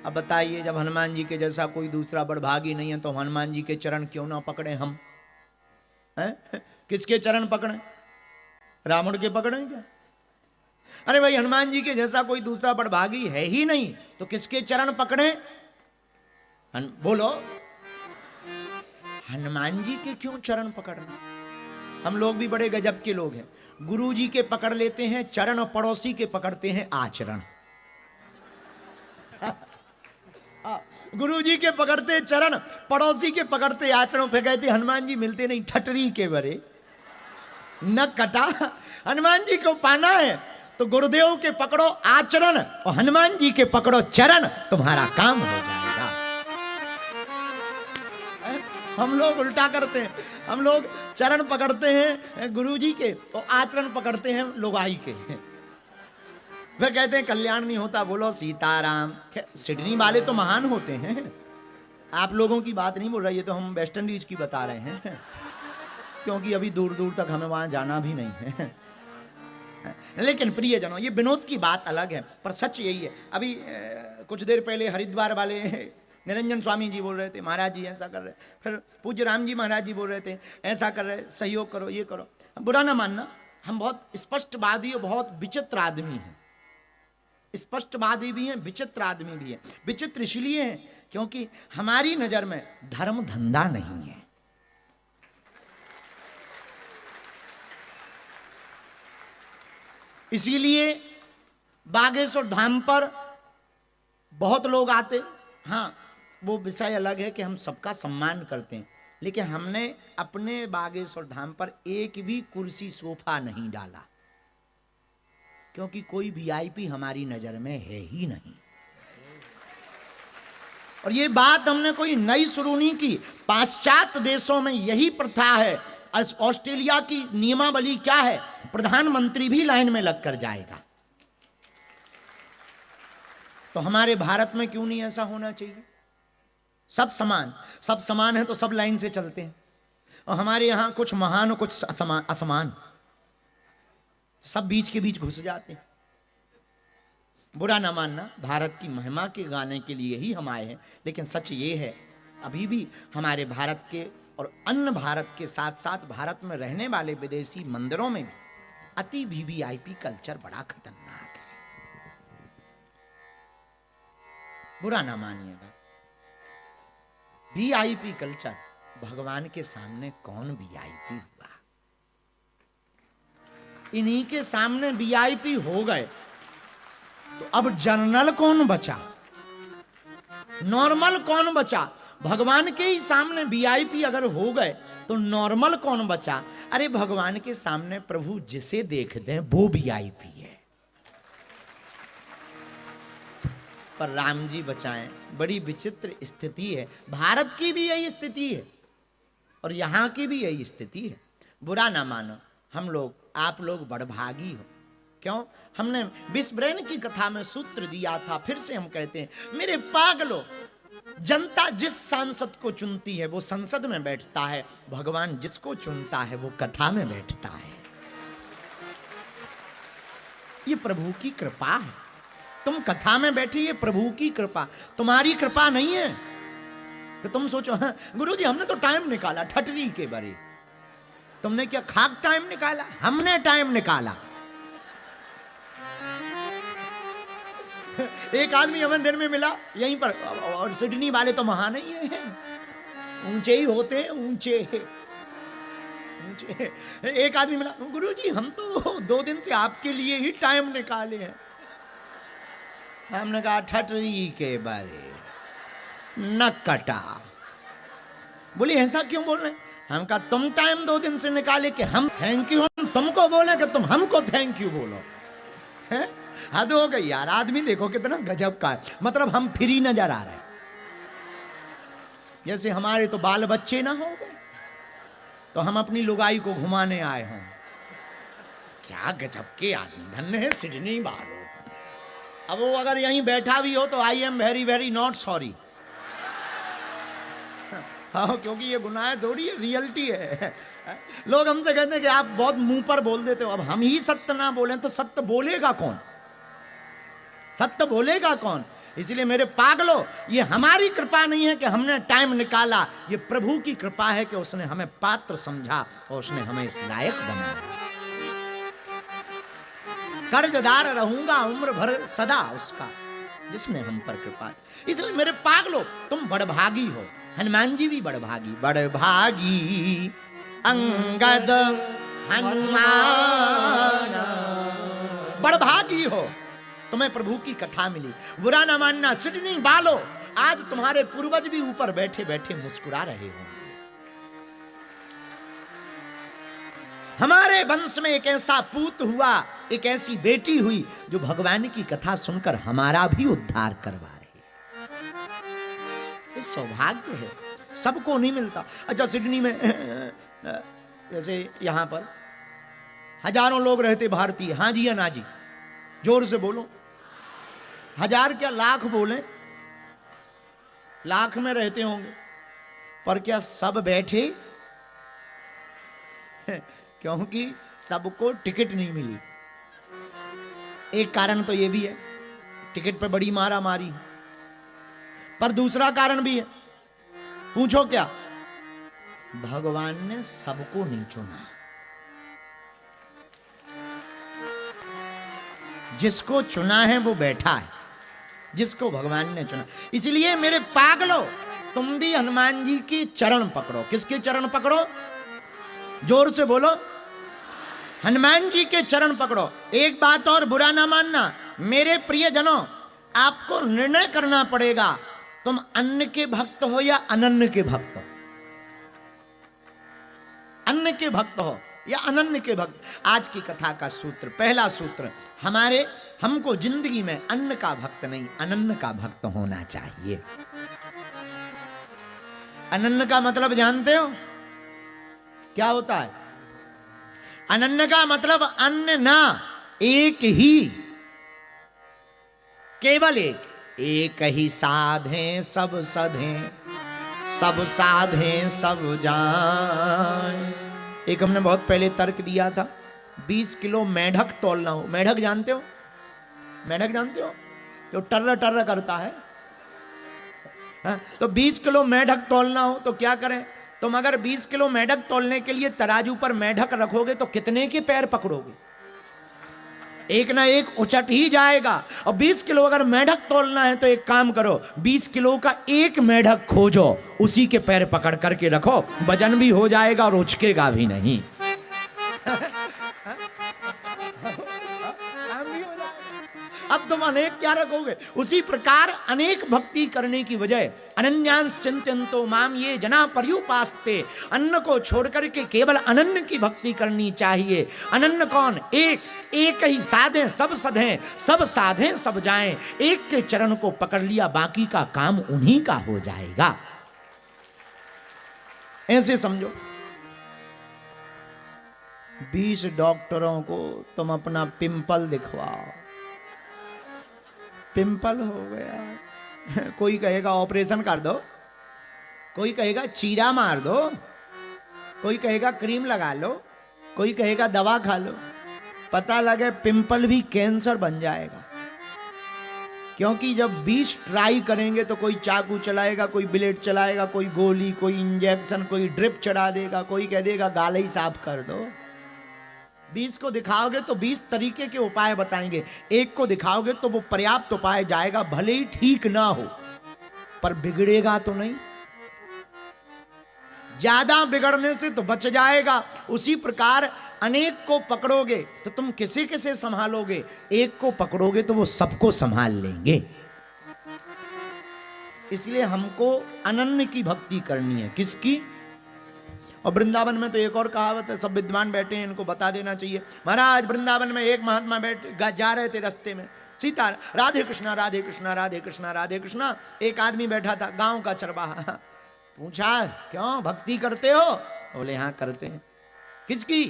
अब बताइए, जब हनुमान जी के जैसा कोई दूसरा बड़भागी नहीं है तो हनुमान जी के चरण क्यों ना पकड़े हम? हैं? किसके चरण पकड़े? रावण के पकड़े क्या? अरे भाई, हनुमान जी के जैसा कोई दूसरा बड़भागी है ही नहीं तो किसके चरण पकड़े? बोलो, हनुमान जी के क्यों चरण पकड़ना? हम लोग भी बड़े गजब के लोग हैं। गुरु जी के पकड़ लेते हैं चरण और पड़ोसी के पकड़ते हैं आचरण। गुरु जी के पकड़ते चरण, पड़ोसी के पकड़ते आचरण। फिर कहते हनुमान जी मिलते नहीं ठटरी के बरे न कटा। हनुमान जी को पाना है तो गुरुदेव के पकड़ो आचरण और हनुमान जी के पकड़ो चरण, तुम्हारा काम हो जाएगा। हम लोग उल्टा करते हैं, हम लोग चरण पकड़ते हैं गुरु जी के और आचरण पकड़ते हैं लोगाई के। वे कहते हैं कल्याण नहीं होता, बोलो सीताराम। सिडनी वाले तो महान होते हैं, आप लोगों की बात नहीं बोल रहा, ये तो हम वेस्ट इंडीज की बता रहे हैं, क्योंकि अभी दूर दूर तक हमें वहां जाना भी नहीं है। लेकिन प्रियजनों, ये विनोद की बात अलग है, पर सच यही है। अभी कुछ देर पहले हरिद्वार वाले निरंजन स्वामी जी बोल रहे थे, महाराज जी ऐसा कर रहे, फिर पूज्य राम जी महाराज जी बोल रहे थे ऐसा कर रहे, सहयोग करो, ये करो। बुरा ना मानना, हम बहुत स्पष्टवादी और बहुत विचित्र आदमी हैं। स्पष्टवादी भी हैं, विचित्र आदमी भी हैं। विचित्र इसलिए हैं क्योंकि हमारी नजर में धर्म धंधा नहीं है। इसीलिए बागेश्वर धाम पर बहुत लोग आते। हाँ, वो विषय अलग है कि हम सबका सम्मान करते हैं, लेकिन हमने अपने बागेश्वर धाम पर एक भी कुर्सी सोफा नहीं डाला, क्योंकि कोई वीआईपी हमारी नजर में है ही नहीं। और ये बात हमने कोई नई शुरू नहीं की, पाश्चात्य देशों में यही प्रथा है। ऑस्ट्रेलिया की नियमावली क्या है? प्रधानमंत्री भी लाइन में लगकर जाएगा। तो हमारे भारत में क्यों नहीं ऐसा होना चाहिए? सब समान, सब समान है तो सब लाइन से चलते हैं। और हमारे यहां कुछ महान और कुछ असमान, सब बीच के बीच घुस जाते हैं। बुरा ना मानना, भारत की महिमा के गाने के लिए ही हम आए हैं, लेकिन सच ये है अभी भी हमारे भारत के और अन्य भारत के साथ साथ भारत में रहने वाले विदेशी मंदिरों में भी अति वीवीआईपी कल्चर बड़ा खतरनाक है। बुरा ना मानिएगा, वीआईपी कल्चर, भगवान के सामने कौन वीआईपी हुआ? इन्हीं के सामने वीआईपी हो गए तो अब जनरल कौन बचा, नॉर्मल कौन बचा? भगवान के ही सामने वीआईपी अगर हो गए तो नॉर्मल कौन बचा? अरे भगवान के सामने प्रभु जिसे देख दें वो वीआईपी है। पर राम जी बचाएं, बड़ी विचित्र स्थिति है। भारत की भी यही स्थिति है और यहां की भी यही स्थिति है। बुरा ना मानो, हम लोग, आप लोग बड़भागी हो। क्यों? हमने विस्ब्रेन की कथा में सूत्र दिया था, फिर से हम कहते हैं, मेरे पागलों, जनता जिस सांसद को चुनती है वो संसद में बैठता है, भगवान जिसको चुनता है वो कथा में बैठता है। ये प्रभु की कृपा है। तुम कथा में बैठी, ये प्रभु की कृपा, तुम्हारी कृपा नहीं है। तो तुम सोचो, हाँ गुरुजी हमने तो टाइम निकाला ठटरी के बारे, तुमने क्या खाक टाइम निकाला? हमने टाइम निकाला। एक आदमी हमें दिन में मिला यहीं पर, और सिडनी वाले तो महान ही हैं, ऊंचे ही होते हैं, ऊंचे ऊंचे। एक आदमी मिला, गुरुजी हम तो 2 दिन से आपके लिए ही टाइम निकाले हैं। हमने कहा ठटरी के बारे न कटा। बोले ऐसा क्यों बोल रहे हैं? हम कहा तुम टाइम 2 दिन से निकाले कि हम थैंक यू हम तुमको बोले कि तुम हमको थैंक यू बोलो। हैं? हद हो गई यार। आदमी देखो कितना गजब का है, मतलब हम फ्री नजर आ रहे हैं, जैसे हमारे तो बाल बच्चे ना हो गए तो हम अपनी लुगाई को घुमाने आए हों। क्या गजब के आदमी, धन्य है सिडनी वालों। अब वो अगर यहीं बैठा भी हो तो I am very very not sorry. हाँ, क्योंकि ये गुनाह थोड़ी है, रियलिटी है। लोग हमसे कहते हैं कि आप बहुत मुंह पर बोल देते हो। अब हम ही सत्य ना बोलें तो सत्य बोलेगा कौन? सत्य बोलेगा कौन? इसलिए मेरे पागलों, ये हमारी कृपा नहीं है कि हमने टाइम निकाला, ये प्रभु की कृपा है कि उसने हमें पात्र समझा और उसने हमें इस लायक बनाया। कर्जदार रहूंगा उम्र भर सदा उसका, जिसने हम पर कृपा। इसलिए मेरे पागलों, तुम बड़भागी हो। हनुमान जी भी बड़भागी, बड़भागी अंगद हनुमान, बड़भागी हो, तुम्हें प्रभु की कथा मिली। बुरा ना मानना सिडनी बालो, आज तुम्हारे पूर्वज भी ऊपर बैठे बैठे मुस्कुरा रहे हो। हमारे वंश में एक ऐसा पूत हुआ, एक ऐसी बेटी हुई जो भगवान की कथा सुनकर हमारा भी उद्धार करवा रही है। ये सौभाग्य है, सबको नहीं मिलता। अच्छा, सिडनी में जैसे यहां पर हजारों लोग रहते भारतीय, हाँ जी या ना जी, जोर से बोलो। हजार क्या लाख बोले, लाख में रहते होंगे, पर क्या सब बैठे? क्योंकि सबको टिकट नहीं मिली। एक कारण तो ये भी है, टिकट पे बड़ी मारा मारी, पर दूसरा कारण भी है। पूछो क्या? भगवान ने सबको नहीं चुना। जिसको चुना है वो बैठा है, जिसको भगवान ने चुना। इसलिए मेरे पागलों, तुम भी हनुमान जी की चरण पकड़ो। किसके चरण पकड़ो? जोर से बोलो, हनुमान जी के चरण पकड़ो। एक बात और बुरा ना मानना मेरे प्रियजनों, आपको निर्णय करना पड़ेगा, तुम अन्न के भक्त हो या अनन्न के भक्त हो। अन्न के भक्त हो या अनन्न के भक्त। आज की कथा का सूत्र, पहला सूत्र, हमको जिंदगी में अन्न का भक्त नहीं, अनन्न का भक्त होना चाहिए। अनन्न का मतलब जानते हो क्या होता है? अनन्न का मतलब अन्न ना, एक ही, केवल एक ही साधे सब सधे, सब साधे सब जान। एक हमने बहुत पहले तर्क दिया था, 20 किलो मेढक तोलना हो। मेढक जानते हो? मेढक जानते हो? जो टर्र टर्र करता है। तो 20 किलो मेढक तोलना हो तो क्या करें? तुम अगर 20 किलो मेढक तोलने के लिए तराजू पर मेढक रखोगे तो कितने के पैर पकड़ोगे? एक ना एक उचट ही जाएगा। और 20 किलो अगर मेढक तोलना है तो एक काम करो, 20 किलो का एक मेढक खोजो, उसी के पैर पकड़ करके रखो, वजन भी हो जाएगा और उचकेगा भी नहीं। अब तुम अनेक क्या रखोगे? उसी प्रकार अनेक भक्ति करने की वजह अनन्यांश चिंतयन्तो माम ये जना पर्युपास्ते, अन्न को छोड़कर के केवल अनन्न की भक्ति करनी चाहिए। अनन्न कौन? एक ही साधे सब सधे, सब साधे सब जाएं। एक के चरण को पकड़ लिया, बाकी का काम उन्हीं का हो जाएगा। ऐसे समझो। 20 डॉक्टरों को तुम अपना पिंपल दिखवाओ, पिंपल हो गया, कोई कहेगा ऑपरेशन कर दो, कोई कहेगा चीरा मार दो, कोई कहेगा क्रीम लगा लो, कोई कहेगा दवा खा लो। पता लगे पिंपल भी कैंसर बन जाएगा। क्योंकि जब 20 ट्राई करेंगे तो कोई चाकू चलाएगा, कोई ब्लेड चलाएगा, कोई गोली, कोई इंजेक्शन, कोई ड्रिप चढ़ा देगा, कोई कह देगा गाल ही साफ कर दो। 20 को दिखाओगे तो 20 तरीके के उपाय बताएंगे, एक को दिखाओगे तो वो पर्याप्त उपाय जाएगा, भले ही ठीक ना हो पर बिगड़ेगा तो नहीं। ज्यादा बिगड़ने से तो बच जाएगा। उसी प्रकार अनेक को पकड़ोगे तो तुम किसे किसे संभालोगे? एक को पकड़ोगे तो वो सबको संभाल लेंगे। इसलिए हमको अनन्य की भक्ति करनी है। किसकी? और वृंदावन में तो एक और कहावत है, सब विद्वान बैठे हैं, इनको बता देना चाहिए। महाराज वृंदावन में एक महात्मा जा रहे थे, रास्ते में सीता राधे कृष्णा राधे कृष्णा राधे कृष्णा राधे कृष्णा। एक आदमी बैठा था, गांव का चरवाहा। पूछा क्यों भक्ति करते हो? बोले हाँ करते हैं। किसकी?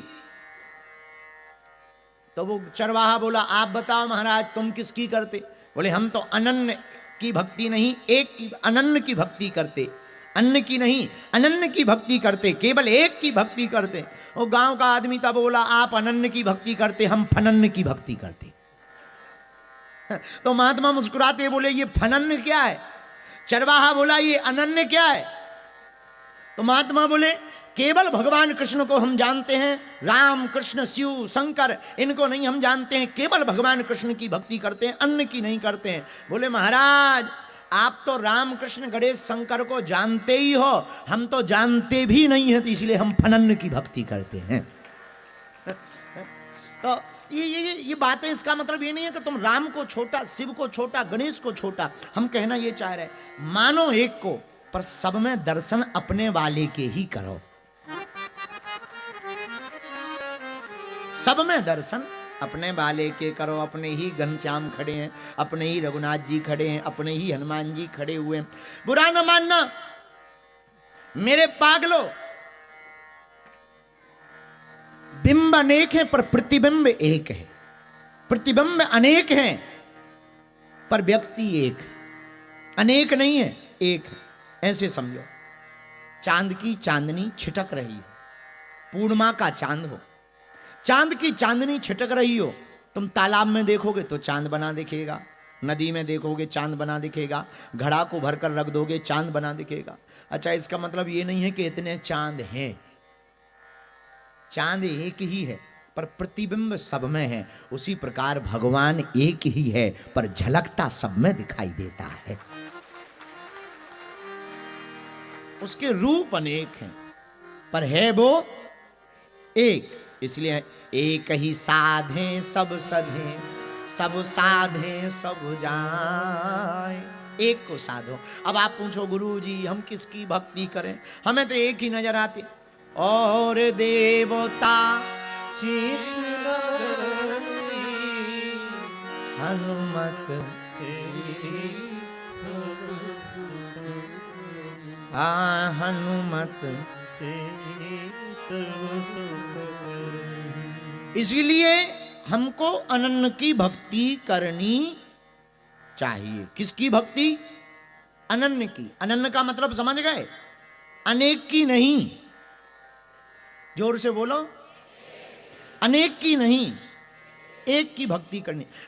तो वो चरवाहा बोला आप बताओ महाराज तुम किसकी करते? बोले हम तो अनन्य की भक्ति नहीं, एक की अनन्य की भक्ति करते। अन्न की नहीं, अनन्य की भक्ति करते, केवल एक की भक्ति करते। वो गांव का आदमी था, बोला आप अनन्य की भक्ति करते, हम फनन्य की भक्ति करते। तो महात्मा मुस्कुराते बोले ये फनन्य क्या है? चरवाहा बोला ये अनन्य क्या है? तो महात्मा बोले केवल भगवान कृष्ण को हम जानते हैं, राम कृष्ण शिव शंकर इनको नहीं हम जानते हैं, केवल भगवान कृष्ण की भक्ति करते हैं, अन्य की नहीं करते हैं। बोले महाराज आप तो राम कृष्ण गणेश शंकर को जानते ही हो, हम तो जानते भी नहीं है, तो इसलिए हम फनन्य की भक्ति करते हैं। तो ये बातें, इसका मतलब ये नहीं है कि तुम राम को छोटा, शिव को छोटा, गणेश को छोटा, हम कहना ये चाह रहे हैं मानो एक को, पर सब में दर्शन अपने वाले के ही करो। सब में दर्शन अपने वाले के करो। अपने ही घनश्याम खड़े हैं, अपने ही रघुनाथ जी खड़े हैं, अपने ही हनुमान जी खड़े हुए हैं। बुरा न मानना मेरे पागलो, बिंब अनेक है पर प्रतिबिंब एक है। प्रतिबिंब अनेक हैं पर व्यक्ति एक है। अनेक नहीं है, एक है। ऐसे समझो, चांद की चांदनी छिटक रही हो, पूर्णिमा का चांद हो, चांद की चांदनी छिटक रही हो, तुम तालाब में देखोगे तो चांद बना दिखेगा, नदी में देखोगे चांद बना दिखेगा, घड़ा को भरकर रख दोगे चांद बना दिखेगा। अच्छा, इसका मतलब ये नहीं है कि इतने चांद हैं, चांद एक ही है पर प्रतिबिंब सब में है। उसी प्रकार भगवान एक ही है पर झलकता सब में दिखाई देता है। उसके रूप अनेक हैं पर है वो एक। इसलिए एक ही साधे सब सधे, सब साधे सब जाए। एक को साधो। अब आप पूछो गुरु जी हम किसकी भक्ति करें, हमें तो एक ही नजर आते, और देवता हनुमत हनुमत। इसलिए हमको अनन्य की भक्ति करनी चाहिए। किसकी भक्ति? अनन्य की। अनन्य का मतलब समझ गए? अनेक की नहीं। जोर से बोलो, अनेक की नहीं, एक की भक्ति करनी।